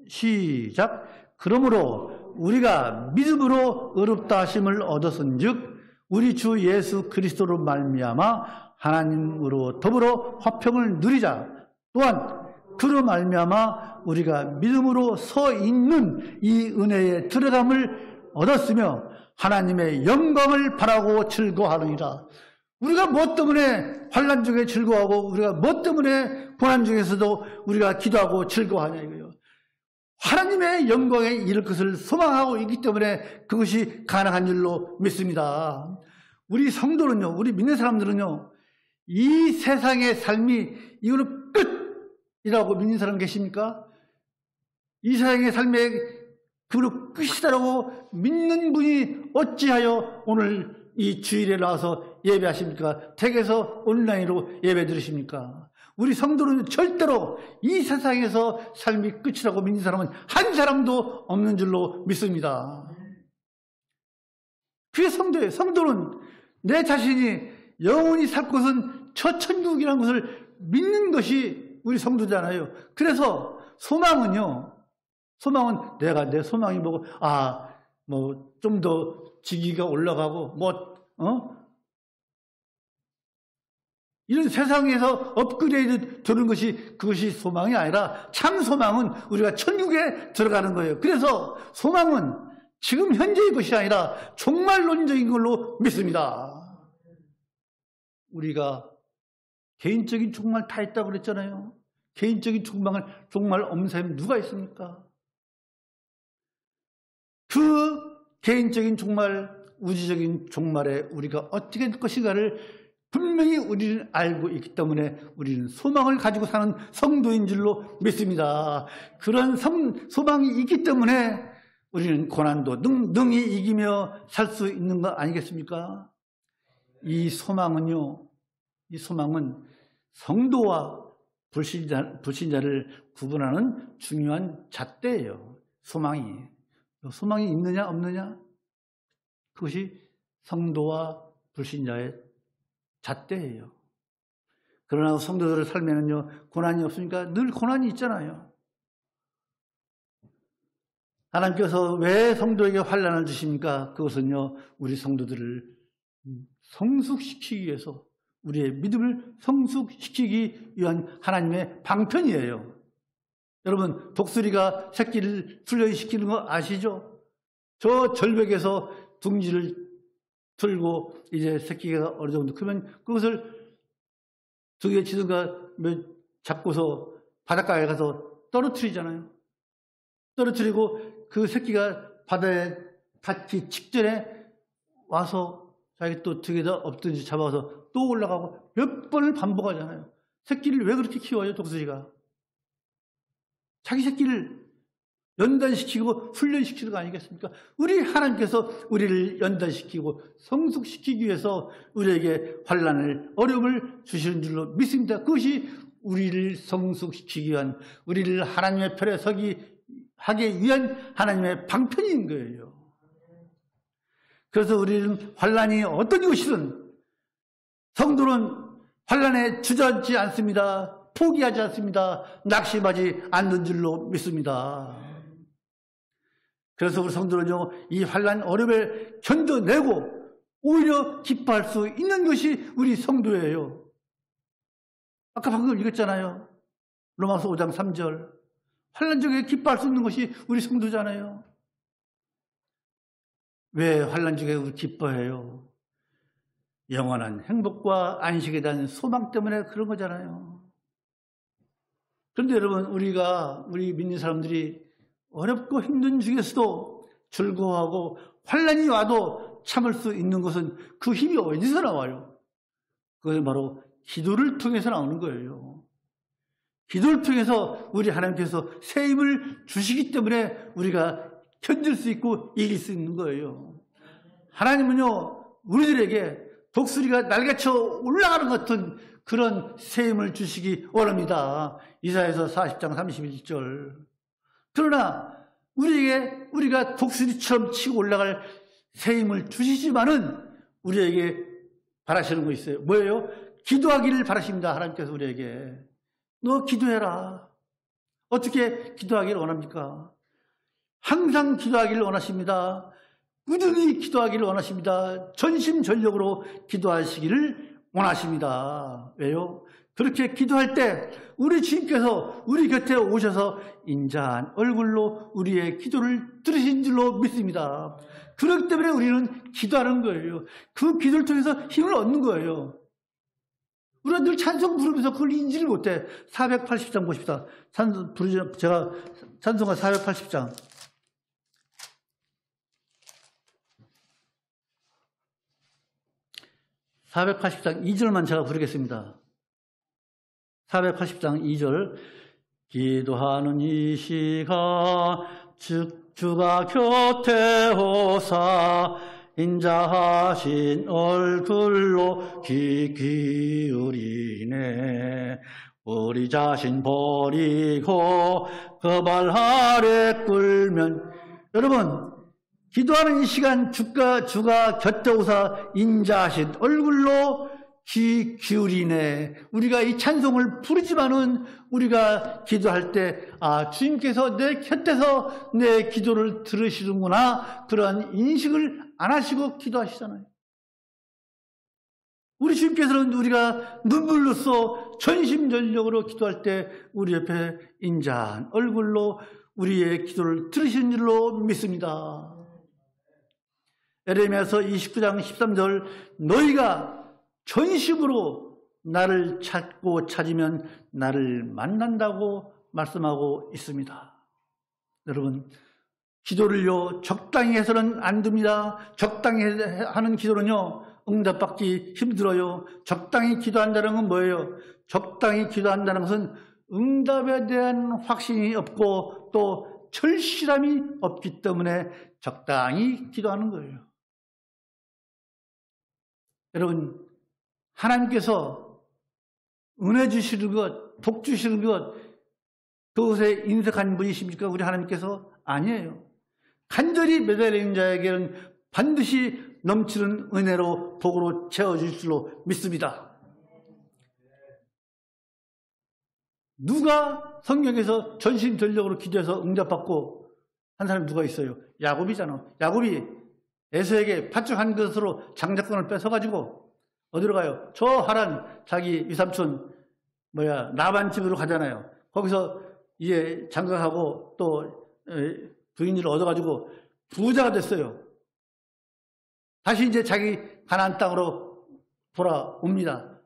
시작. 그러므로 우리가 믿음으로 의롭다 하심을 얻었은즉 우리 주 예수 그리스도로 말미암아 하나님으로 더불어 화평을 누리자. 또한 그로 말미암아 우리가 믿음으로 서 있는 이 은혜에 들어감을 얻었으며 하나님의 영광을 바라고 즐거워하느니라. 우리가 뭐 때문에 환난 중에 즐거워하고 우리가 뭐 때문에 고난 중에서도 우리가 기도하고 즐거워하냐 이거예요. 하나님의 영광에 이를 것을 소망하고 있기 때문에 그것이 가능한 줄로 믿습니다. 우리 성도는요, 우리 믿는 사람들은요, 이 세상의 삶이 이거는 끝이라고 믿는 사람 계십니까? 이 세상의 삶의 그로 끝이다라고 믿는 분이 어찌하여 오늘 이 주일에 나와서 예배하십니까? 댁에서 온라인으로 예배 드리십니까? 우리 성도는 절대로 이 세상에서 삶이 끝이라고 믿는 사람은 한 사람도 없는 줄로 믿습니다. 그게 성도예요. 성도는 내 자신이 영원히 살 곳은 저 천국이라는 것을 믿는 것이 우리 성도잖아요. 그래서 소망은요, 소망은 내가 내 소망이 뭐고, 뭐 좀 더 직위가 올라가고, 이런 세상에서 업그레이드 되는 것이 그것이 소망이 아니라 참 소망은 우리가 천국에 들어가는 거예요. 그래서 소망은 지금 현재의 것이 아니라 종말론적인 걸로 믿습니다. 우리가 개인적인 종말 다 있다고 그랬잖아요. 개인적인 종말 없는 사람이 누가 있습니까? 그 개인적인 종말, 우주적인 종말에 우리가 어떻게 될 것인가를 분명히 우리는 알고 있기 때문에 우리는 소망을 가지고 사는 성도인 줄로 믿습니다. 그런 소망이 있기 때문에 우리는 고난도 능히 이기며 살 수 있는 거 아니겠습니까? 이 소망은 성도와 불신자를 구분하는 중요한 잣대예요. 소망이 있느냐 없느냐? 그것이 성도와 불신자의 잣대예요. 그러나 성도들의 삶에는요, 고난이 없으니까 늘 고난이 있잖아요. 하나님께서 왜 성도에게 환난을 주십니까? 그것은요, 우리 성도들을 성숙시키기 위해서, 우리의 믿음을 성숙시키기 위한 하나님의 방편이에요. 여러분, 독수리가 새끼를 훈련시키는 거 아시죠? 저 절벽에서 둥지를 틀고 이제 새끼가 어느 정도 크면 그것을 등에 지든가 잡고서 바닷가에 가서 떨어뜨리잖아요. 떨어뜨리고 그 새끼가 바다에 닿기 직전에 와서 자기 또 등에다 엎든지 잡아서 또 올라가고 몇 번을 반복하잖아요. 새끼를 왜 그렇게 키워요, 독수리가? 자기 새끼를 연단시키고 훈련시키는 거 아니겠습니까? 우리 하나님께서 우리를 연단시키고 성숙시키기 위해서 우리에게 환난을, 어려움을 주시는 줄로 믿습니다. 그것이 우리를 성숙시키기 위한, 우리를 하나님의 편에 하기 위한 하나님의 방편인 거예요. 그래서 우리는 환난이 어떤 것이든 성도는 환난에 주저앉지 않습니다. 포기하지 않습니다. 낙심하지 않는 줄로 믿습니다. 그래서 우리 성도는요, 이 환난 어려움을 견뎌내고 오히려 기뻐할 수 있는 것이 우리 성도예요. 아까 방금 읽었잖아요. 로마서 5장 3절. 환난 중에 기뻐할 수 있는 것이 우리 성도잖아요. 왜 환난 중에 우리 기뻐해요? 영원한 행복과 안식에 대한 소망 때문에 그런 거잖아요. 그런데 여러분, 우리 믿는 사람들이 어렵고 힘든 중에서도 즐거워하고 환난이 와도 참을 수 있는 것은 그 힘이 어디서 나와요? 그것은 바로 기도를 통해서 나오는 거예요. 기도를 통해서 우리 하나님께서 새 힘을 주시기 때문에 우리가 견딜 수 있고 이길 수 있는 거예요. 하나님은요, 우리들에게 독수리가 날개쳐 올라가는 것 같은 그런 새 힘을 주시기 원합니다. 이사야서 40장 31절. 그러나 우리가 독수리처럼 치고 올라갈 새 힘을 주시지만은 우리에게 바라시는 거 있어요. 뭐예요? 기도하기를 바라십니다. 하나님께서 우리에게. 너 기도해라. 어떻게 기도하기를 원합니까? 항상 기도하기를 원하십니다. 꾸준히 기도하기를 원하십니다. 전심전력으로 기도하시기를 원하십니다. 왜요? 그렇게 기도할 때 우리 주님께서 우리 곁에 오셔서 인자한 얼굴로 우리의 기도를 들으신 줄로 믿습니다. 그렇기 때문에 우리는 기도하는 거예요. 그 기도를 통해서 힘을 얻는 거예요. 우리가 늘 찬송 부르면서 그걸 인지를 못해. 480장 보십시다. 제가 찬송가 480장. 480장 2절만 제가 부르겠습니다. 480장 2절. 기도하는 이 시간 주가 곁에 오사 인자하신 얼굴로 귀 기울이네. 우리 자신 버리고 그 발 아래 꿇으면. 여러분, 기도하는 이 시간 주가 곁에 오사 인자하신 얼굴로 귀 기울이네. 우리가 이 찬송을 부르지만은 우리가 기도할 때 주님께서 내 곁에서 내 기도를 들으시는구나, 그러한 인식을 안 하시고 기도하시잖아요. 우리 주님께서는 우리가 눈물로써 전심전력으로 기도할 때 우리 옆에 인자한 얼굴로 우리의 기도를 들으시는 줄로 믿습니다. 에레미야서 29장 13절 너희가 전심으로 나를 찾고 찾으면 나를 만난다고 말씀하고 있습니다. 여러분, 기도를요 적당히 해서는 안 됩니다. 적당히 하는 기도는요 응답받기 힘들어요. 적당히 기도한다는 건 뭐예요? 적당히 기도한다는 것은 응답에 대한 확신이 없고 또 절실함이 없기 때문에 적당히 기도하는 거예요. 여러분, 하나님께서 은혜 주시는 것, 복 주시는 것, 그것에 인색한 분이십니까? 우리 하나님께서? 아니에요. 간절히 매달리는 자에게는 반드시 넘치는 은혜로 복으로 채워주실 줄로 믿습니다. 누가 성경에서 전심전력으로 기도해서 응답받고 한 사람이 누가 있어요? 야곱이잖아. 야곱이 에서에게 파죽한 것으로 장자권을 뺏어가지고 어디로 가요? 저 하란 자기 위삼촌 라반 집으로 가잖아요. 거기서 이제 장가하고 또 부인을 얻어가지고 부자가 됐어요. 다시 이제 자기 가나안 땅으로 돌아옵니다.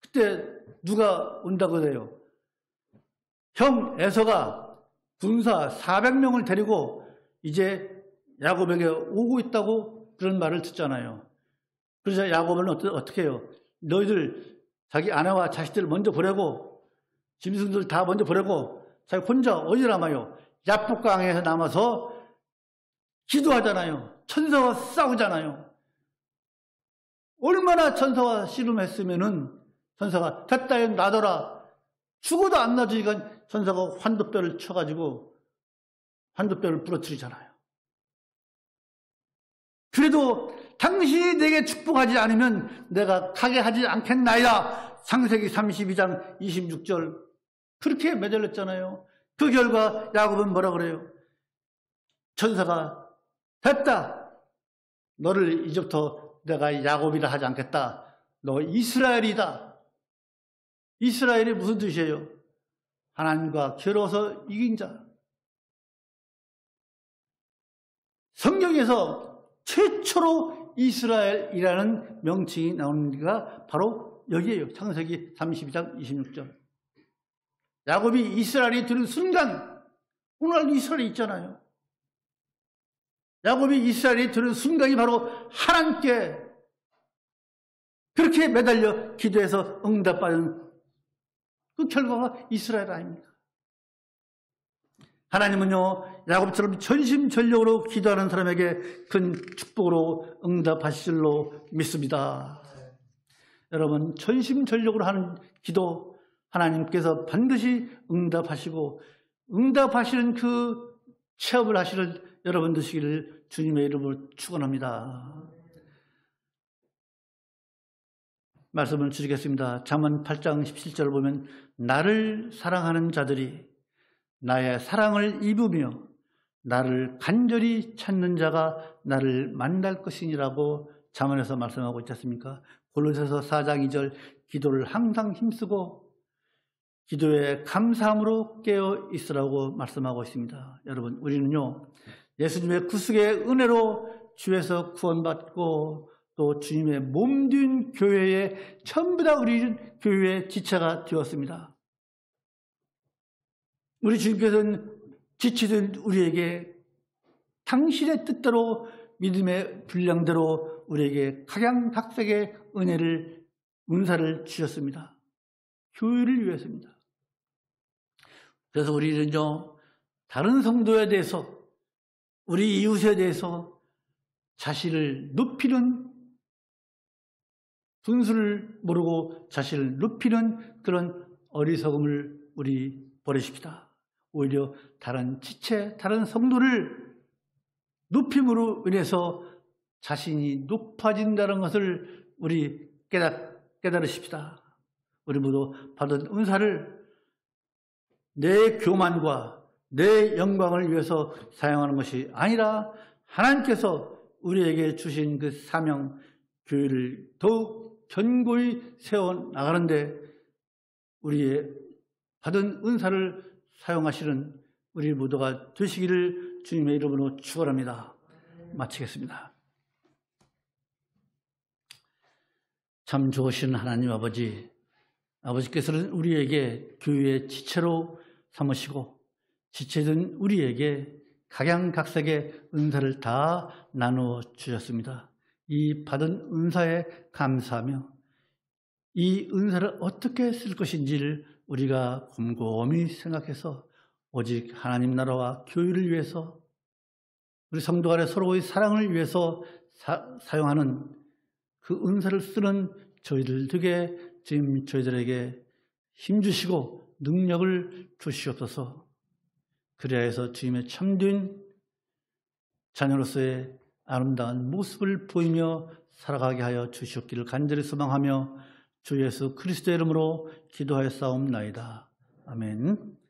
그때 누가 온다고 해요? 형 에서가 군사 400명을 데리고 이제 야곱에게 오고 있다고 그런 말을 듣잖아요. 그래서 야곱은 어떻게 해요? 너희들 자기 아내와 자식들 먼저 보내고 짐승들 다 먼저 보내고 자기 혼자 어디 남아요? 야복강에서 남아서 기도하잖아요. 천사와 싸우잖아요. 얼마나 천사와 씨름했으면은 천사가 됐다 놔둬라. 죽어도 안 놔주니까 천사가 환도뼈를 쳐가지고 환도뼈를 부러뜨리잖아요. 그래도 당신이 내게 축복하지 않으면 내가 가게 하지 않겠나이다. 창세기 32장 26절 그렇게 매달렸잖아요. 그 결과 야곱은 뭐라 그래요? 천사가 됐다. 너를 이제부터 내가 야곱이라 하지 않겠다. 너 이스라엘이다. 이스라엘이 무슨 뜻이에요? 하나님과 겨뤄서 이긴 자. 성경에서 최초로 이스라엘이라는 명칭이 나오는 데가 바로 여기에요. 창세기 32장 26절. 야곱이 이스라엘이 되는 순간, 오늘날 이스라엘이 있잖아요. 야곱이 이스라엘이 되는 순간이 바로 하나님께 그렇게 매달려 기도해서 응답받은 그 결과가 이스라엘 아닙니까? 하나님은요, 야곱처럼 전심전력으로 기도하는 사람에게 큰 축복으로 응답하실 줄로 믿습니다. 여러분, 전심전력으로 하는 기도 하나님께서 반드시 응답하시고 응답하시는 그 체험을 하시는 여러분 되시기를 주님의 이름으로 축원합니다. 말씀을 주시겠습니다. 잠언 8장 17절을 보면 나를 사랑하는 자들이 나의 사랑을 입으며 나를 간절히 찾는 자가 나를 만날 것이니라고 잠언에서 말씀하고 있지 않습니까? 골로새서 4장 2절 기도를 항상 힘쓰고 기도에 감사함으로 깨어 있으라고 말씀하고 있습니다. 여러분, 우리는요 예수님의 구속의 은혜로 주에서 구원받고 또 주님의 몸된 교회에 전부 다 우리 교회의 지체가 되었습니다. 우리 주님께서는 지치던 우리에게 당신의 뜻대로 믿음의 분량대로 우리에게 각양각색의 은사를 주셨습니다. 교회를 위해서입니다. 그래서 우리는요 다른 성도에 대해서 우리 이웃에 대해서 자신을 높이는 분수를 모르고 자신을 높이는 그런 어리석음을 우리 버리십시다. 오히려 다른 지체, 다른 성도를 높임으로 인해서 자신이 높아진다는 것을 우리 깨달으십시다. 우리 모두 받은 은사를 내 교만과 내 영광을 위해서 사용하는 것이 아니라 하나님께서 우리에게 주신 그 사명, 교회를 더욱 견고히 세워나가는데 우리의 받은 은사를 사용하시는 우리 모두가 되시기를 주님의 이름으로 축원합니다. 마치겠습니다. 참 좋으신 하나님 아버지, 아버지께서는 우리에게 교회의 지체로 삼으시고 지체된 우리에게 각양각색의 은사를 다 나누어 주셨습니다. 이 받은 은사에 감사하며 이 은사를 어떻게 쓸 것인지를 우리가 곰곰이 생각해서 오직 하나님 나라와 교회를 위해서 우리 성도 간의 서로의 사랑을 위해서 사용하는 그 은사를 쓰는 저희들 되게 지금 저희들에게 힘주시고 능력을 주시옵소서. 그래야 해서 주님의 참된 자녀로서의 아름다운 모습을 보이며 살아가게 하여 주시옵기를 간절히 소망하며 주 예수 그리스도의 이름으로 기도하여 싸움나이다. 아멘.